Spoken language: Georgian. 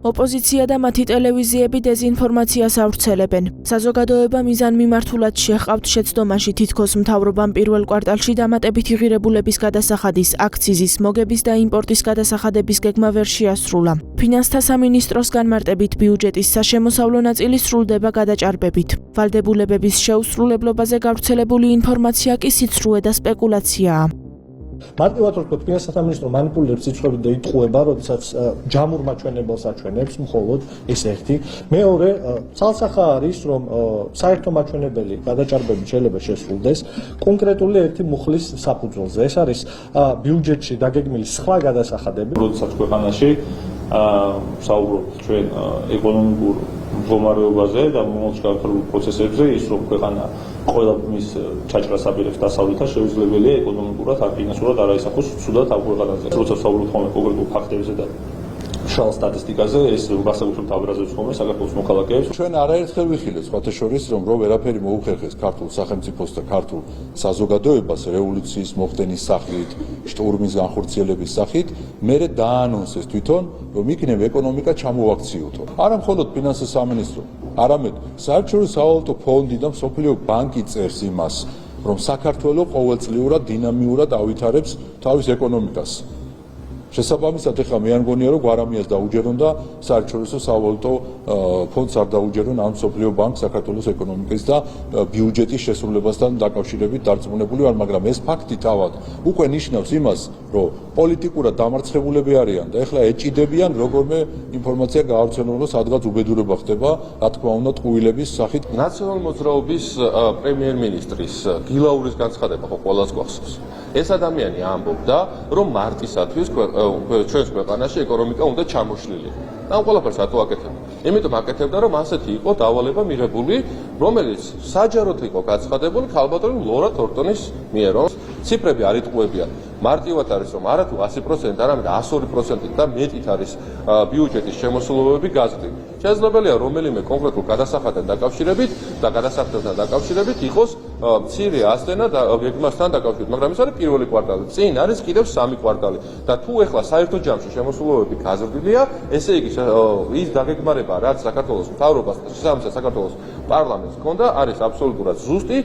ოპოზიცია და მათი ტელევიზიები დეზინფორმაციას ავრცელებენ. საზოგადოება მიზანმიმართულად შეჰყავთ შეცდომაში თითქოს მთავრობამ პირველ კვარტალში დამატებითი ღირებულების გადასახადის, აქციზის, მოგების და იმპორტის გადასახადების გეგმა ვერ შეასრულა. ფინანსთა სამინისტროს განმარტებით ბიუჯეტის საშემოსავლო ნაწილი სრულდება გადაჭარბებით. ვალდებულებების შეუსრულებლობაზე გავრცელებული ინფორმაცია კი სიცრუე და სპეკულაციაა. მარტივად ვთქვათ, ფინანსთა სამინისტრო მანიპულირებს სიტყვებით და იტყუება, როდესაც ჯამურ მაჩვენებელს აჩვენებს, მხოლოდ ეს ერთი. მეორე, ცალსახა არის, რომ საერთო მაჩვენებელი გადაჭარბებით შეიძლება შესრულდეს კონკრეტული ერთი მუხლის საფუძველზე. ეს არის ბიუჯეტში დაგეგმილი სხვა გადასახადები. როდესაც ქვეყანაში საუბრობთ ჩვენ ეკონომიკურ მდგომარეობაზე და მომავალ პროცესებზე, ის რომ ქვეყანა ყველა მის ჩაჭრას აპირებს დასავლეთთან, შეუძლებელია ეკონომიკურად, ფინანსურად არაისახოს ცუდად ამ ქვეყანაზე. როცა საუბრობთ ხოლმე კონკრეტულ ფაქტებზე და მშრალ სტატისტიკაზე, ეს გასაკუთრებით აბრაზებს ხოლმე საქართველოს მოქალაქეებს. ჩვენ არაერთხელ ვიხილეთ სხვათა შორის, რომ ვერაფერი მოუხერხეს ქართულ სახელმწიფოს და ქართულ საზოგადოებას რევოლუციის მოხდენის სახით, შტურმის განხორციელების სახით, მერე დაანონსეს თვითონ, რომ იქნებ ეკონომიკა ჩამოვაქციოთო. არა მხოლოდ ფინანსთა სამინისტრო, არამედ საერთაშორისო სავალუტო ფონდი და მსოფლიო ბანკი წერს იმას, რომ საქართველო ყოველწლიურად დინამიურად ავითარებს თავის ეკონომიკას. შესაბამისად, ეხლა მე არ მგონია, რომ გვარამიას დაუჯერონ და საერთაშორისო სავალუტო ფონდს არ დაუჯერონ ამ მსოფლიო ბანკს საქართველოს ეკონომიკის და ბიუჯეტის შესრულებასთან დაკავშირებით დარწმუნებული ვარ, მაგრამ ეს ფაქტი თავად უკვე ნიშნავს იმას, რომ პოლიტიკურად დამარცხებულები არიან და ეხლა ეჭიდებიან როგორმე ინფორმაცია გაავრცელონ, სადღაც უბედურება ხდება, რა თქმა უნდა, ტყუილების სახით. ნაციონალური მოძრაობის პრემიერ-მინისტრის გილაურის განცხადება ხო ყველას გვახსოვს. ეს ადამიანი ამბობდა, რომ მარტისათვის ჩვენს ქვეყანაში ეკონომიკა უნდა ჩამოშლილიყო. ამ ყველაფერს რატო აკეთებდა? იმიტომ აკეთებდა, რომ ასეთი იყო დავალება მიღებული, რომელიც საჯაროდ იყო გაცხადებული ქალბატონი ლორა თორტონის მიერ. ციფრები არ იტყუებიან. მარტივად არის, რომ არათუ 100%, არამედ 102% და მეტით არის ბიუჯეტის შემოსულობები გაზრდილი. შესაძლებელია რომელიმე კონკრეტულ გადასახადთან დაკავშირებით იყოს მცირე ასწენა და გეგმასთან დაკავშირებით, მაგრამ ეს არის პირველი კვარტალი. წინ არის კიდევ 3 კვარტალი და თუ ეხლა საერთო ჯამში შემოსულობები გაზრდილია, ესე იგი ის დაგეგმარება, რაც საქართველოს მთავრობას და შესაბამისად საქართველოს პარლამენტს ჰქონდა, არის აბსოლუტურად ზუსტი.